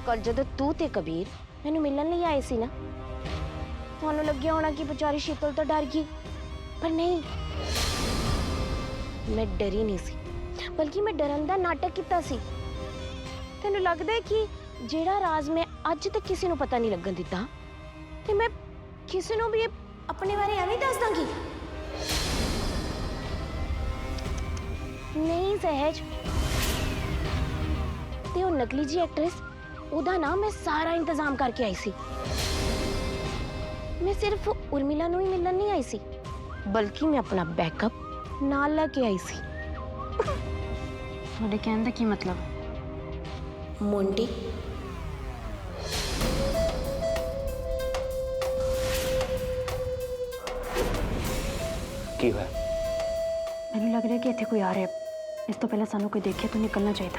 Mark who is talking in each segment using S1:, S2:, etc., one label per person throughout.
S1: कल जदों तू ते कबीर मैनू मिलन लई आए सी ना, तुहानू लग्या होना कि बेचारी शीतल तो डर गई, पर नहीं, मैं डरी नहीं सी, बल्कि मैं डरन दा नाटक कीता सी। तैनू लगदा है कि जेड़ा राज मैं अज तक किसी नू पता नहीं लगन दिता, ते मैं किसी नू भी अपने बारे एवें दस दांगी? नहीं सहज, ते वो नकली जी एक्ट्रेस, ओदा ना मैं सारा इंतजाम करके आई सी। मैं सिर्फ उर्मिला नू ही मिलन नहीं आई सी, बल्कि मैं अपना बैकअप नाल लेके आई सी।
S2: थोड़े कहने दा की मतलब?
S1: मोंटी,
S3: की है?
S2: मैनू लग रहा है कि इत्थे कोई आ रहा है। इस तो पहले सानू कोई देखे तो निकलना चाहिए।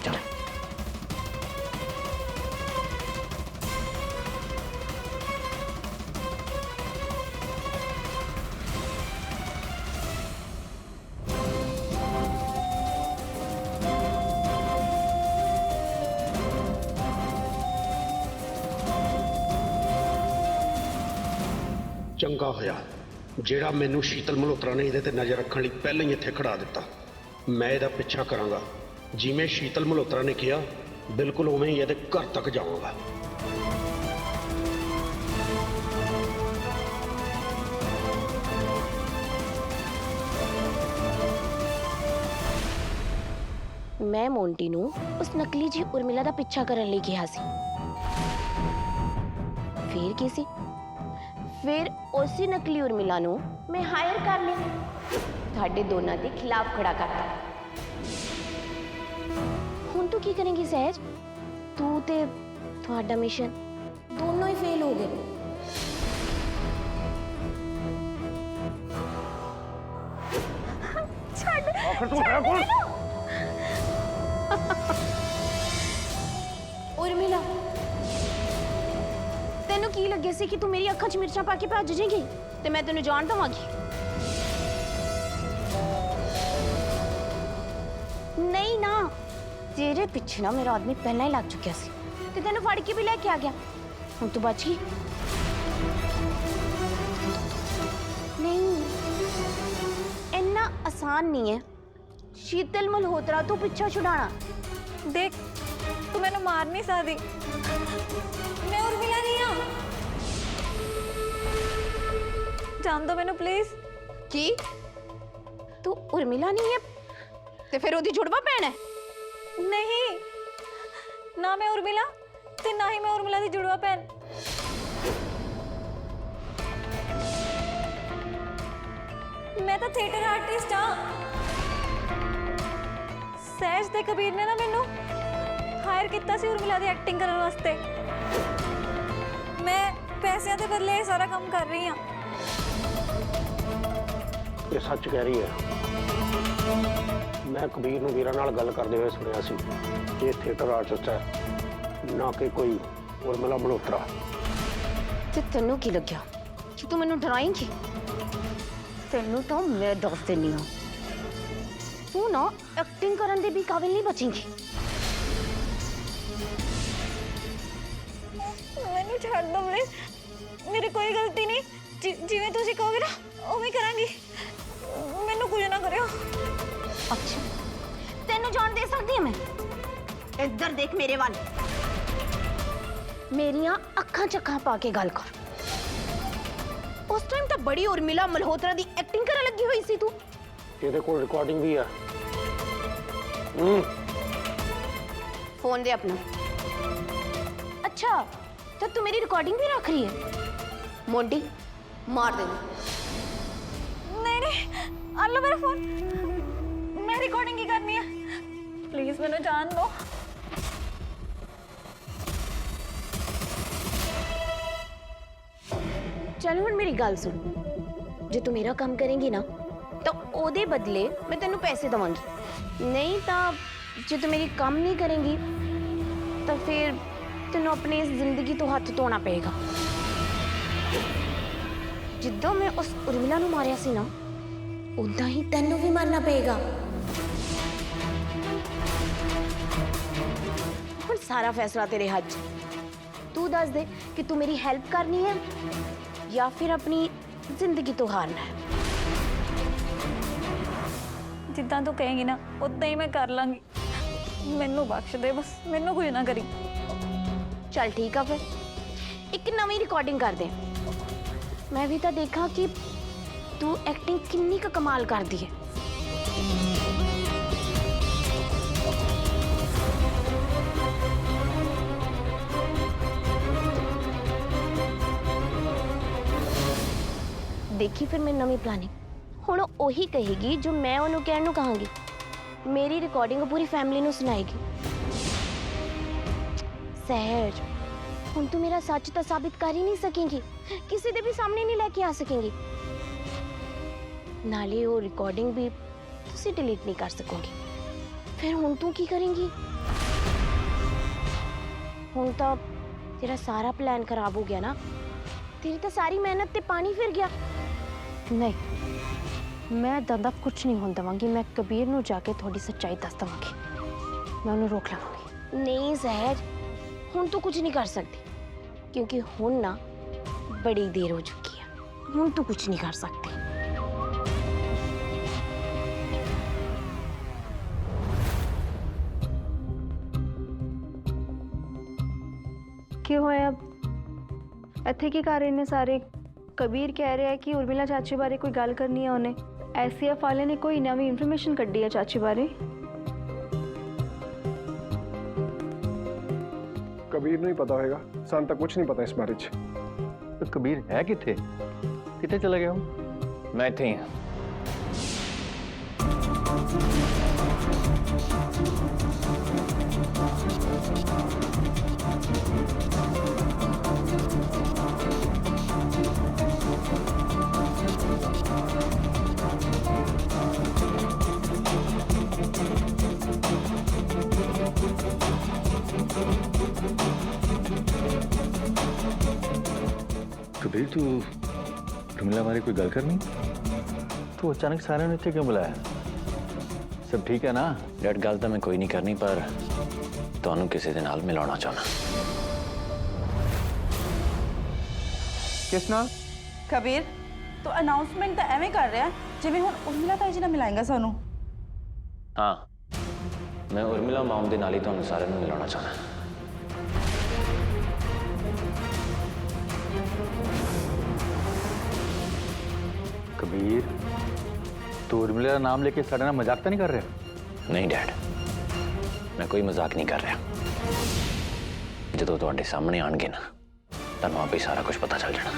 S3: चल
S4: चंगा होया ਜਿਹੜਾ ਮੈਨੂੰ शीतल मल्होत्रा ने ਇਹਦੇ ਤੇ ਨਜ਼ਰ ਰੱਖਣ ਲਈ ਪਹਿਲਾਂ ਹੀ ਇੱਥੇ ਖੜਾ ਦਿੱਤਾ। ਮੈਂ ਇਹਦਾ ਪਿੱਛਾ ਕਰਾਂਗਾ, ਜਿਵੇਂ शीतल मल्होत्रा ने किया बिल्कुल उवें ही ਇਹਦੇ ਘਰ तक जाऊंगा।
S1: मैं मोंटी नू उस नकली जी उर्मिला दा पिछा करन लई कहा सी। फिर की सी? फिर उसी नकली उर्मिला नू मैं हायर कर लिया, तुहाडे दोनों के खिलाफ खड़ा करता। हुण तू की करेंगी सहज? तू ते तुहाडा मिशन दोनों ही फेल हो गए।
S4: आखिर तू है कौन?
S1: उर्मिला, तेनू की लगे सी कि तू मेरी अखां च मिर्चां पा के भज जाएगी ते मैं तेनू जान दवांगी? नहीं ना, तेरे पीछे ना मेरा आदमी पहला ही लग चुका सी ते तेनू फड़ के भी लेके आ गया। हुण तू बच गई। नहीं, इन्ना आसान नहीं है शीतल मल्होत्रा तू पीछा छुड़ाना।
S5: देख, तू मैंने मार नहीं सकती, मैं उर्मिला नहीं हाँ। जान दो मैनू प्लीज।
S1: की तू उर्मिला नहीं है ते फिर ओदी जुड़वा भैन है?
S5: नहीं, ना मैं उर्मिला ते ना ही मैं उर्मिला दी जुड़वा भैन। मैं तो थिएटर आर्टिस्ट हाँ। सहज ते कबीर ने ना मैनू हायर किया सी उर्मिला दी एक्टिंग करने वास्ते। मैं पैसों के बदले सारा काम कर रही हाँ।
S4: ये सच कह रही है। मैं कबीर नूं वीरां नाल गल करदे हुए सुनिया सी ये थिएटर आर्टिस्ट है, ना कि कोई उर्मिला मल्होत्रा।
S1: ते तेनू की लग्या कि तू मैनू डराएंगी? तेनू तो मैं दस देनी हाँ, तू ना एक्टिंग करन दे भी काबिल नहीं बचेंगी।
S5: मैनू छड़ दो प्लीज, मेरी कोई गलती नहीं। जिवें तुसीं कहोगे ना उवें करांगी, मैनू कुछ ना करियो।
S1: अच्छा, तेनू जान दे सकती है मैं? इधर देख मेरे वाल, मेरियां अखां चखां पा के गल कर। उस टाइम तो बड़ी उर्मिला मल्होत्रा दी एक्टिंग करन लगी हुई सी तू।
S4: ਇਹਦੇ ਕੋਲ रिकॉर्डिंग भी है।
S1: फोन दे अपना। अच्छा, तो तू मेरी रिकॉर्डिंग भी रख रही है? मोंटी मार दे।
S5: नहीं नहीं, आ लो मेरा फोन, मैं रिकॉर्डिंग ही करनी है। प्लीज मैनू जान दो।
S1: चल हुण मेरी गल सुन, जे तू मेरा काम करेंगी ना तो ओदे बदले मैं तेनू पैसे दवांगी, नहीं तो जे तू मेरी काम नहीं करेंगी तो फिर तेनू अपनी इस जिंदगी तो हाथ धोना पेगा। जिद्दां मैं उस उर्मिला नू मारिया सी ना, उदा ही तेनू भी मारना पेगा। हुण ਹੁਣ ਸਾਰਾ ਫੈਸਲਾ ਤੇਰੇ ਹੱਥ 'ਚ। ਤੂੰ ਦੱਸ ਦੇ ਕਿ ਤੂੰ ਮੇਰੀ ਹੈਲਪ ਕਰਨੀ ਹੈ ਜਾਂ ਫਿਰ ਆਪਣੀ ਜ਼ਿੰਦਗੀ ਤੋਂ ਹਾਰਨਾ ਹੈ।
S5: ਜਿੱਦਾਂ ਤੂੰ ਕਹੇਂਗੀ ਨਾ ਉਦਾਂ ਹੀ ਮੈਂ ਕਰ ਲਾਂਗੀ। ਮੈਨੂੰ ਬਖਸ਼ ਦੇ ਬਸ, ਮੈਨੂੰ ਕੁਝ ਨਾ ਕਰੀ।
S1: ਚੱਲ ਠੀਕ ਆ ਫਿਰ ਇੱਕ ਨਵੀਂ ਰਿਕਾਰਡਿੰਗ ਕਰ ਦੇ। ਮੈਂ ਵੀ ਤਾਂ ਦੇਖਾਂ ਕਿ ਤੂੰ ਐਕਟਿੰਗ ਕਿੰਨੀ ਕੁ ਕਮਾਲ ਕਰਦੀ ਹੈ। ਦੇਖੀ ਫਿਰ ਮੇਰੀ ਨਵੀਂ ਪਲਾਨਿੰਗ। ਹੁਣ ਉਹ ਉਹੀ ਕਹੇਗੀ ਜੋ ਮੈਂ ਉਹਨੂੰ ਕਹਿਣ ਨੂੰ ਕਹਾਂਗੀ। ਮੇਰੀ ਰਿਕਾਰਡਿੰਗ ਪੂਰੀ ਫੈਮਿਲੀ ਨੂੰ ਸੁਣਾਏਗੀ। ਸਹਿਜ, ਹੁਣ ਤੂੰ ਮੇਰਾ ਸੱਚ ਤਾਂ ਸਾਬਿਤ ਕਰ ਹੀ ਨਹੀਂ ਸਕੇਂਗੀ, ਕਿਸੇ ਦੇ ਵੀ ਸਾਹਮਣੇ ਨਹੀਂ ਲੈ ਕੇ ਆ ਸਕੇਂਗੀ। ਨਾਲੇ ਉਹ ਰਿਕਾਰਡਿੰਗ ਵੀ ਤੁਸੀਂ ਡਿਲੀਟ ਨਹੀਂ ਕਰ ਸਕੋਗੇ। ਫਿਰ ਹੁਣ ਤੂੰ ਕੀ ਕਰੇਂਗੀ? ਹੁਣ ਤਾਂ ਤੇਰਾ ਸਾਰਾ ਪਲਾਨ ਖਰਾਬ ਹੋ ਗਿਆ ਨਾ। ਤੇਰੀ ਤਾਂ ਸਾਰੀ ਮਿਹਨਤ ਤੇ ਪਾਣੀ ਫਿਰ ਗਿਆ।
S2: नहीं, मैं दादा कुछ नहीं होने देवांगी। मैं कबीर नू जाके थोड़ी सच्चाई दस देवांगी। मैं उन्हें रोक लवांगी।
S1: नहीं सहज, हुण तू कुछ नहीं कर सकती क्योंकि हुण ना बड़ी देर हो चुकी है। हुण तू कुछ नहीं कर सकती।
S2: क्यों होया? ਇੱਥੇ ਕੀ ਕਰ ਰਹੇ ਨੇ ਸਾਰੇ? ਕਬੀਰ ਕਹਿ ਰਿਹਾ ਹੈ ਕਿ ਉਰਮਿਲਾ ਚਾਚੀ ਬਾਰੇ ਕੋਈ ਗੱਲ ਕਰਨੀ ਹੈ ਉਹਨੇ। ਐਸਐਫ ਵਾਲੇ ਨੇ ਕੋਈ ਨਵੀਂ ਇਨਫੋਰਮੇਸ਼ਨ ਕੱਢੀ ਹੈ ਚਾਚੀ ਬਾਰੇ।
S3: कबीर ਨੂੰ ਹੀ ਪਤਾ ਹੋਏਗਾ, ਸਾਨੂੰ ਤਾਂ ਕੁਝ ਨਹੀਂ ਪਤਾ ਇਸ ਬਾਰੇ 'ਚ।
S6: तो कबीर है किथे? किथे चला गया हूँ? मैं इत्थे ही हाँ। कबीर तू उर्मिला बारे कोई गल करनी? तू अचानक सारे ने इत्थे क्यों बुलाया? सब ठीक है ना? डैड गल तो मैं कोई नहीं करनी, पर तुहानू किसी दे नाल मिलाना चाहना।
S3: ਕਿਸ ਨਾਲ?
S7: कबीर तो अनाउंसमेंट तो एवें कर रहा है जिवें हुण उर्मिला ताई जी ने मिलाएगा सानू।
S6: हाँ, मैं उर्मिला माम दे नाल ही तुहानू सारे नू मिलाना चाहना। कबीर, तू उर्मिला का नाम लेके साडे नाल मजाक तो नहीं कर रहा? नहीं डैड, मैं कोई मजाक नहीं कर रहा। जो तुहाडे सामने आणगे ना, तुहानू आपे सारा कुछ पता चल जाना।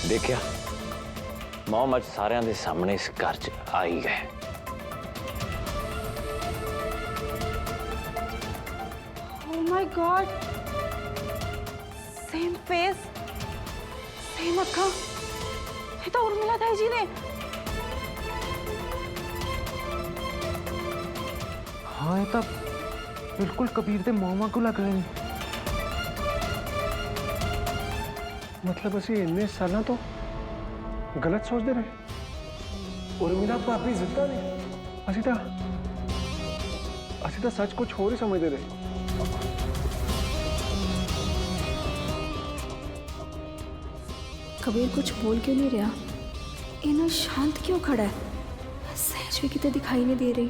S6: देखिया मॉम अज सारिਆਂ ਦੇ ਸਾਹਮਣੇ इस घर च आ ही गए।
S7: Oh my God! Same face, same अखा। ये तो उर्मिला ताई जी ने।
S3: हाँ, ये तो बिल्कुल कबीर के मामा को लग रहे हैं। मतलब ਅਸੀਂ ਇੰਨੇ ਸਾਲਾਂ ਤੋਂ ਗਲਤ ਸੋਚਦੇ ਰਹੇ। ਉਰਮਿਲਾ ਭਾਬੀ ਜ਼ਿੰਦਾ ਨੇ। ਅਸੀਂ ਤਾਂ ਸੱਚ ਕੁਝ ਹੋਰ ਹੀ ਸਮਝਦੇ ਰਹੇ।
S2: कबीर कुछ बोल क्यों नहीं रहा? इन्हें शांत क्यों खड़ा है? सहज भी कितने दिखाई नहीं दे रही।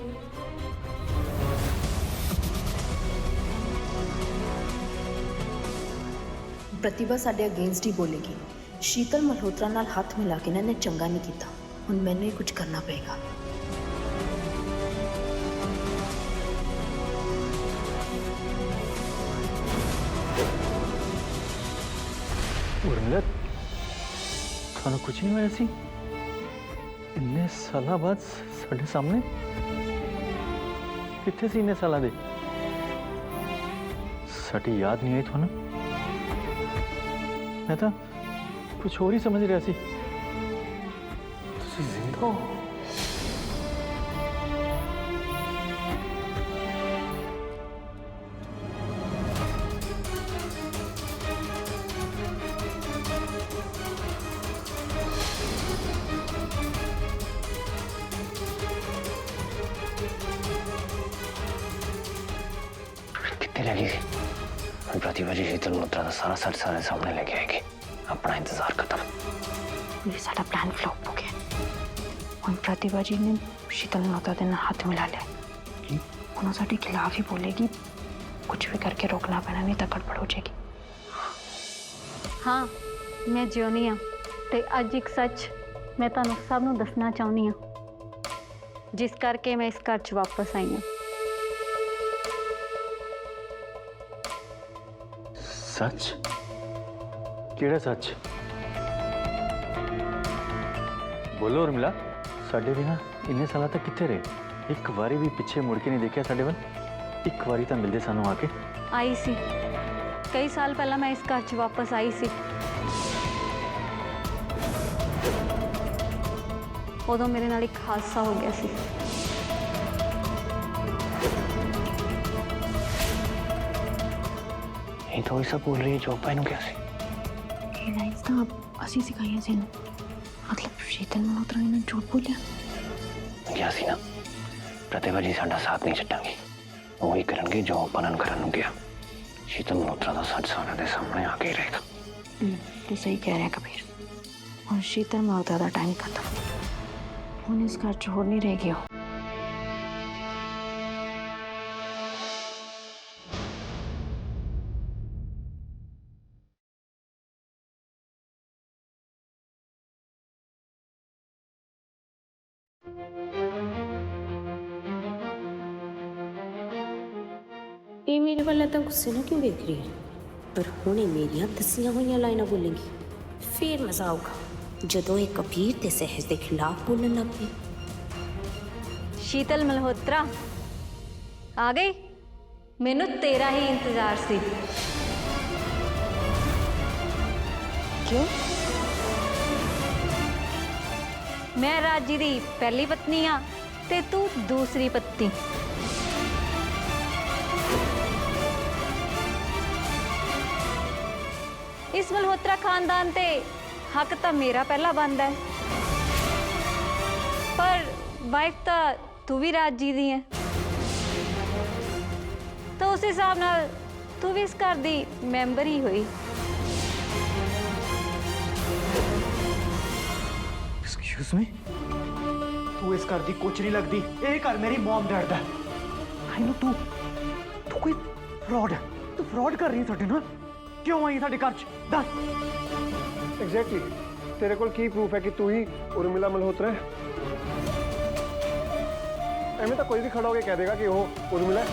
S8: प्रतिभा साडे अगेंस्ट ही बोलेगी। शीतल मल्होत्रा नाल हाथ मिला के ना इन्हें चंगा नहीं किया। हुण मैनूं ही कुछ करना पएगा।
S6: उर्मिला थानू कुछ नहीं होया सी? इन्ने सालों बाद साडे सामने कित्थे सी? इन्ने सालों दे साडी याद नहीं आई थानू? मैं तो कुछ और ही समझ रहा सी।
S3: तुसी जिंदा हो?
S6: कितने लगी सी? प्रतिभा जी शीतल मल्होत्रा का सारा सच सारे सामने लेके आएगी। अपना इंतजार खत्म।
S2: ये सारा प्लान फ्लॉप हो गया। हुण प्रतिभा जी ने शीतल मल्होत्रा दे नाल हाथ मिला लिया। उन्होंने साडे खिलाफ ही बोलेगी। कुछ भी करके रोकना पैना, नहीं तो गड़बड़ हो जाएगी। हाँ, मैं जियोनी हाँ ते अज एक सच मैं तुहानू सब नू दसना चाहुंदी हाँ, जिस करके मैं इस घर च वापस आई हूँ।
S6: सच? केड़ा सच? बोलो उर्मिला, साडे बिना इन्ने साल तक कित्थे रहे? एक बारी भी पीछे मुड़ के नहीं देखा साडे वल? एक बारी तो मिलदे सानू आके।
S2: आई सी, कई साल पहला मैं इस घर च वापस आई सी। उदों मेरे नाल एक हादसा हो गया सी।
S6: ये तो ऐसा बोल रही है जो अपा इनू क्या सी?
S2: ये लाइन्स तो आप असी सिखाइया सी। मतलब शीतल मल्होत्रा ने झूठ बोलिया?
S6: क्या सी ना, प्रतिभा जी साडा साथ नहीं छड्डांगी। वही करनगे जो अपा नाल करन नूं गया। शीतल मल्होत्रा दा सच सारे दे सामने आके ही रहेगा।
S2: तू सही कह रहा है कबीर। और शीतल मल्होत्रा दा टाइम खत्म। हुण इस घर च होर नहीं रहेगी।
S1: ये मेरे वाला तो गुस्से ना क्यों देख रही है? पर हुणे मेरियां दसियां हुई लाइना बोलेंगी, फिर मजा आऊगा जदों ये कबीर ते सहज के खिलाफ बोलने लग पई।
S2: शीतल मल्होत्रा आ गई। मैनू तेरा ही इंतजार सी। क्यों? मैं राजी दी पहली पत्नी हाँ ते तू दूसरी पत्नी। इस मल्होत्रा खानदान ते हक तो मेरा पहला बनता है, पर वाइफ तो तू भी राजी दी है, तो उस हिसाब नाल तू भी इस घर दी मैंबर ही हुई।
S9: एक्सक्यूज मी, तू इस घर दी कुछ नहीं लगती। ये घर मेरी मॉम डैड दा है। आई नो तू कोई फ्रॉड है। तू फ्रॉड कर रही है साडे नाल। क्यों आई साडे घर च? दस।
S3: एग्जैक्टली तेरे कोल की प्रूफ है कि तू ही उर्मिला मल्होत्रा है? एवं तो कोई भी खड़ा होकर कह देगा कि वो उर्मिला है।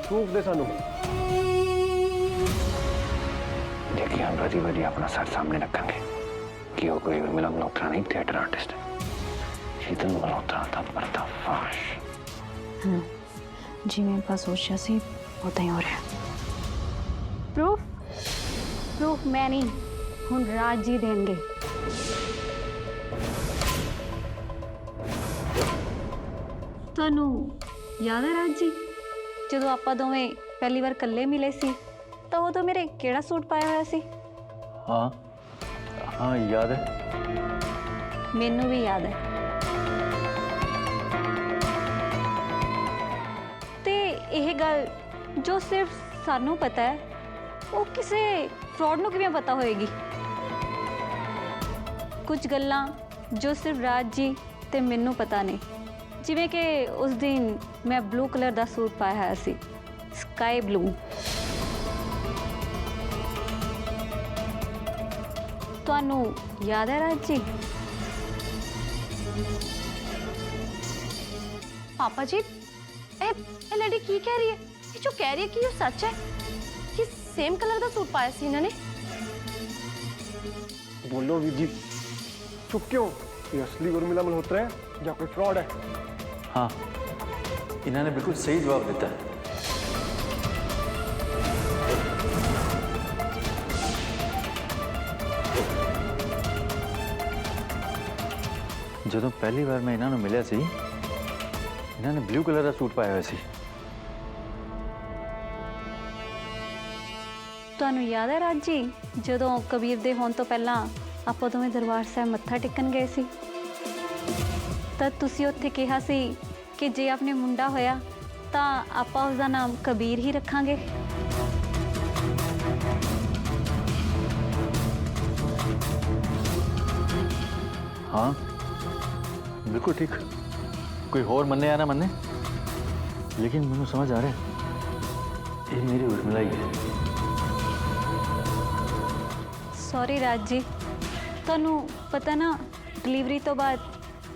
S3: प्रूफ दे सानू।
S6: देखिए हम प्रतिभा जी अपना सर सामने रखेंगे कि वो कोई उर्मिला मल्होत्रा नहीं, थिएटर आर्टिस्ट है। शीतल मल्होत्रा का पर्दाफाश।
S2: जी मैं पास सोचा सी होता ही हो रहा। प्रूफ? प्रूफ मैं नहीं, हुण राज जी देंगे। ਤੁਹਾਨੂੰ याद है राज जी ਜਦੋਂ ਆਪਾਂ ਦੋਵੇਂ ਪਹਿਲੀ ਵਾਰ ਇਕੱਲੇ ਮਿਲੇ ਸੀ ਤਾਂ ਉਦੋਂ ਮੇਰੇ ਕਿਹੜਾ ਸੂਟ ਪਾਇਆ ਹੋਇਆ ਸੀ?
S6: हाँ हाँ याद है।
S2: ਮੈਨੂੰ ਵੀ याद है। ਤੇ ਇਹ ਗੱਲ ਜੋ ਸਿਰਫ ਸਾਨੂੰ ਪਤਾ ਹੈ ਉਹ ਕਿਸੇ ਫਰਾਡ ਨੂੰ ਕਿਵੇਂ ਪਤਾ ਹੋਏਗੀ?
S5: ਕੁਝ ਗੱਲਾਂ ਜੋ ਸਿਰਫ ਰਾਜ ਜੀ ਤੇ ਮੈਨੂੰ ਪਤਾ ਨੇ, ਜਿਵੇਂ ਕਿ ਉਸ ਦਿਨ ਮੈਂ ਬਲੂ ਕਲਰ ਦਾ ਸੂਟ ਪਾਇਆ ਹੋਇਆ ਸੀ, ਸਕਾਈ ਬਲੂ। ਤੁਹਾਨੂੰ ਯਾਦ ਹੈ ਰਾਜ ਜੀ?
S1: पापा जी ए लड़ी की कह रही है? ये जो कह रही है कि ये सच है कि सेम कलर का सूट पाया सी इन्होंने?
S3: बोलो वीर जी, चुप क्यों? ये असली उर्मिला मल्होत्रा है या कोई फ्रॉड है?
S6: हाँ, इन्होंने बिल्कुल सही जवाब दिता है। ਜਦੋਂ ਪਹਿਲੀ ਵਾਰ ਮੈਂ ਇਹਨਾਂ ਨੂੰ ਮਿਲਿਆ ਸੀ, ਇਹਨਾਂ ਨੇ ਬਲੂ ਕਲਰ ਦਾ ਸੂਟ ਪਾਇਆ ਹੋਇਆ ਸੀ।
S5: ਤੁਹਾਨੂੰ ਯਾਦ ਹੈ ਰਾਜ ਜੀ, ਜਦੋਂ ਕਬੀਰ ਦੇ ਹੋਣ ਤੋਂ ਪਹਿਲਾਂ ਆਪਾਂ ਦੋਵੇਂ ਦਰਬਾਰ ਸਾਹਿਬ ਮੱਥਾ ਟੇਕਣ ਗਏ ਸੀ, ਤਾਂ ਤੁਸੀਂ ਉੱਥੇ ਕਿਹਾ ਸੀ ਕਿ ਜੇ ਆਪਣੇ ਮੁੰਡਾ ਹੋਇਆ ਤਾਂ ਆਪਾਂ ਉਸ ਦਾ ਨਾਮ ਕਬੀਰ ਹੀ ਰੱਖਾਂਗੇ।
S6: हाँ, बिल्कुल ठीक। कोई होर मन्ने या ना मन्ने, लेकिन मैनू समझ आ रहा है ये मेरी उर्मिला ही है।
S5: ਸੌਰੀ ਰਾਜ ਜੀ, ਤੁਹਾਨੂੰ ਪਤਾ ਨਾ, ਡਿਲੀਵਰੀ ਤੋਂ ਬਾਅਦ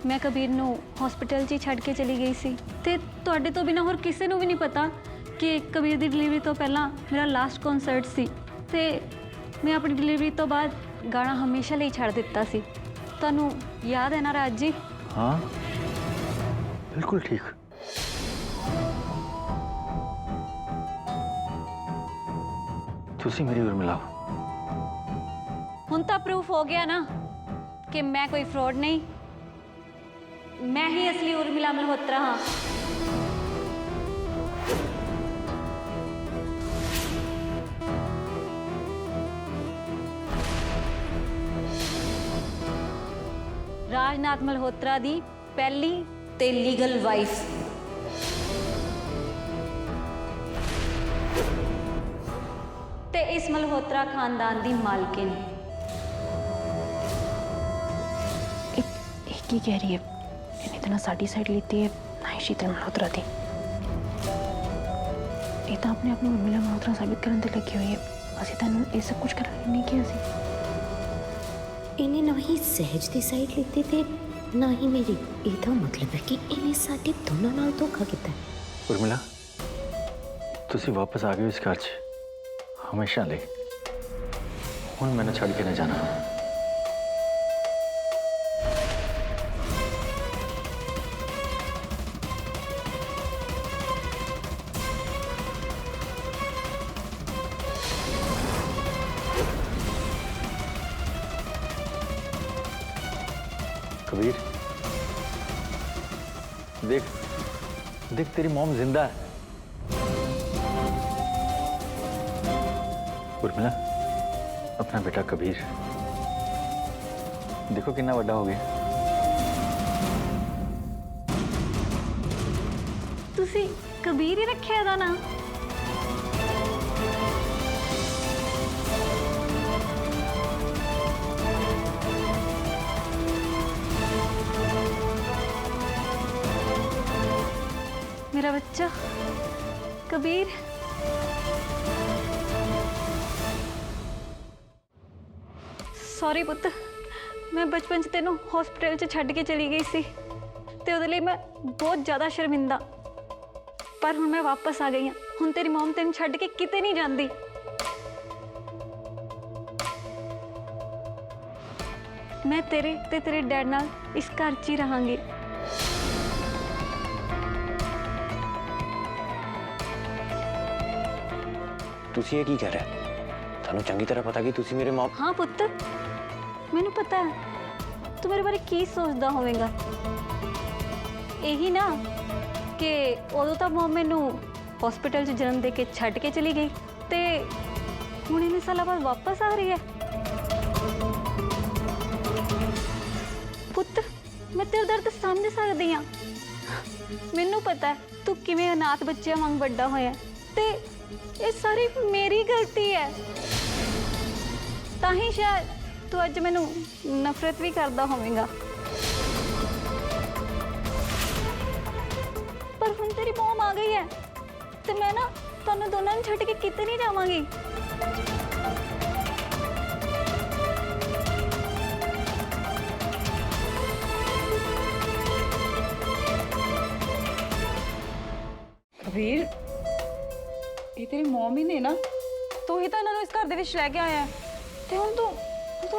S5: ਮੈਂ ਕਬੀਰ ਨੂੰ ਹਸਪੀਟਲ 'ਚ ਹੀ ਛੱਡ ਕੇ ਚਲੀ ਗਈ ਸੀ, ਤੇ ਤੁਹਾਡੇ ਤੋਂ ਬਿਨਾਂ ਹੋਰ ਕਿਸੇ ਨੂੰ ਵੀ ਨਹੀਂ ਪਤਾ ਕਿ ਕਬੀਰ ਦੀ ਡਿਲੀਵਰੀ ਤੋਂ ਪਹਿਲਾਂ ਮੇਰਾ ਲਾਸਟ ਕਨਸਰਟ ਸੀ, ਤੇ ਮੈਂ ਆਪਣੀ ਡਿਲੀਵਰੀ ਤੋਂ ਬਾਅਦ ਗਾਣਾ ਹਮੇਸ਼ਾ ਲਈ ਛੱਡ ਦਿੱਤਾ ਸੀ। ਤੁਹਾਨੂੰ ਯਾਦ ਹੈ ਨਾ ਰਾਜ ਜੀ?
S6: हाँ, बिल्कुल ठीक। तुसी मेरी उर्मिला हो।
S5: ਹੁਣ ਤਾਂ ਪ੍ਰੂਫ ਹੋ ਗਿਆ ਨਾ ਕਿ ਮੈਂ ਕੋਈ ਫਰਾਡ ਨਹੀਂ, ਮੈਂ ਹੀ ਅਸਲੀ ਉਰਮਿਲਾ ਮਲਹੋਤਰਾ ਹਾਂ। ਰਾਜਨਾਥ ਮਲਹੋਤਰਾ ਦੀ ਪਹਿਲੀ ਤੇ ਲੀਗਲ ਵਾਈਫ। ਤੇ ਇਸ ਮਲਹੋਤਰਾ ਖਾਨਦਾਨ ਦੀ ਮਾਲਕਿਨ।
S1: की कह रही है? इन्हें तो ना साड़ी साइड लेती है ना ही शीतल मल्होत्रा थी। ये तो अपने आप उर्मिला मल्होत्रा साबित करने ते लगी हुई है। असि तैनूं ये सब कुछ करना नहीं किया सी।
S8: इन्हें ना ही सहज की साइड लेते थे ना ही मेरी। ਇਹਦਾ मतलब है कि इन्हें साडे दोनों नाल धोखा कीता है।
S6: उर्मिला, तुसी वापस आ गए इस घर च हमेशा ले। हुण मैंने छड़ के न जाना। कबीर, देख देख तेरी मॉम जिंदा है। उर्मिला, अपना बेटा कबीर देखो कितना बड़ा हो गया।
S5: ਤੁਸੀਂ ਕਬੀਰ ਹੀ ਰੱਖਿਆ ਦਾ ਨਾ? मेरा बच्चा कबीर। सॉरी पुत्त, मैं बचपन च तेनों हॉस्पिटल च छड्ड के चली गई सी, ते उहदे लई मैं बहुत ज़्यादा शर्मिंदा, पर हुण मैं वापस आ गई हाँ। हुण तेरी मॉम तेन छड्ड के किते नहीं जांदी। मैं तेरे ते तेरे डैड नाल इस घर च ही रहांगी।
S10: ਤੁਸੀਂ ਇਹ ਕੀ ਕਹਿ ਰਹੇ? ਤੁਹਾਨੂੰ ਚੰਗੀ ਤਰ੍ਹਾਂ ਪਤਾ ਕਿ ਤੁਸੀਂ ਮੇਰੇ ਮਾਂ।
S5: हाँ पुत्त, मैनू पता है तू मेरे बारे की सोचदा होवेगा। यही ना कि उदों तो मॉम मैनू हॉस्पिटल च जन्म दे के छड्ड के चली गई, ते हुण इन्ने साल बाद वापस आ रही है। पुत्त, मैं तेरा दर्द समझ सकदी हाँ। मैनू पता है तू किवें अनाथ बच्चे वांग बड़ा होया, ते ये सारी मेरी गलती है। ताही शायद ਤੂੰ ਅੱਜ ਮੈਨੂੰ ਨਫ਼ਰਤ ਵੀ ਕਰਦਾ ਹੋਵੇਂਗਾ, ਪਰ ਹੁਣ ਤੇਰੀ ਮੌਮ ਆ ਗਈ ਹੈ ਤੇ ਮੈਂ ਨਾ ਤੁਹਾਨੂੰ ਦੋਨਾਂ ਨੂੰ ਛੱਡ ਕੇ ਕਿਤੇ ਨਹੀਂ ਜਾਵਾਂਗੀ।
S7: ਕਬੀਰ, ਇਹ ਤੇਰੀ ਮਮ ਹੀ ਨੇ ਨਾ, ਤੂੰ ਹੀ ਤਾਂ ਇਹਨਾਂ ਨੂੰ ਇਸ ਘਰ ਦੇ ਵਿੱਚ ਲੈ ਕੇ ਆਇਆ ਹੈ। ਤੇ ਹੁਣ ਤੂੰ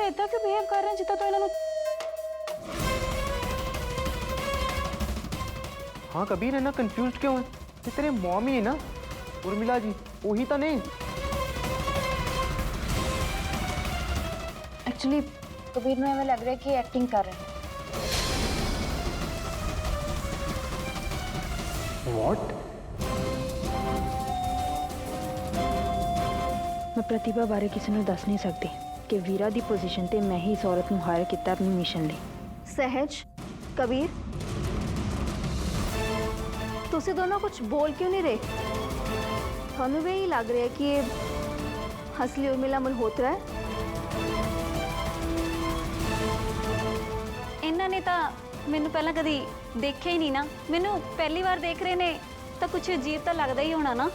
S7: ਏਦਾਂ ਕਿਉਂ ਬਿਹੇਵ ਕਰ ਰਿਹਾ ਜਿੱਦਾਂ ਤੂੰ ਇਹਨਾਂ ਨੂੰ
S9: हाँ कबीर है ना, कंफ्यूज क्यों है? ये तेरे मॉम ही है ना, उर्मिला जी, वही तो नहीं।
S2: एक्चुअली कबीर ਨੂੰ ਐਵੇਂ ਲੱਗ ਰਿਹਾ ਕਿ ਐਕਟਿੰਗ ਕਰ ਰਹੇ ਨੇ।
S9: What?
S2: ਮੈਂ ਪ੍ਰਤਿਭਾ ਬਾਰੇ ਕਿਸੇ ਨੂੰ ਦੱਸ ਨਹੀਂ ਸਕਦੀ ਕਿ ਵੀਰਾ ਦੀ ਪੋਜੀਸ਼ਨ ਤੇ ਮੈਂ ਹੀ ਇਸ ਔਰਤ ਨੂੰ ਹਾਇਰ ਕੀਤਾ ਆਪਣੀ ਮਿਸ਼ਨ ਲਈ। ਸਹਿਜ, ਕਬੀਰ, ਤੁਸੀਂ ਦੋਨੋਂ ਕੁਝ ਬੋਲ ਕਿਉਂ ਨਹੀਂ ਰਹੇ? ਤੁਹਾਨੂੰ ਵੀ ਇਹੀ ਲੱਗ ਰਿਹਾ ਕਿ ਇਹ ਅਸਲੀ ਉਰਮਿਲਾ ਮਲਹੋਤਰਾ ਹੈ?
S5: ਇਹਨਾਂ ਨੇ ਤਾਂ ਮੈਨੂੰ ਪਹਿਲਾਂ ਕਦੀ ਦੇਖਿਆ ਹੀ ਨਹੀਂ ਨਾ, ਮੈਨੂੰ ਪਹਿਲੀ ਵਾਰ ਦੇਖ ਰਹੇ ਨੇ ਤਾਂ ਕੁਝ ਅਜੀਬ ਤਾਂ ਲੱਗਦਾ ਹੀ ਹੋਣਾ ਨਾ।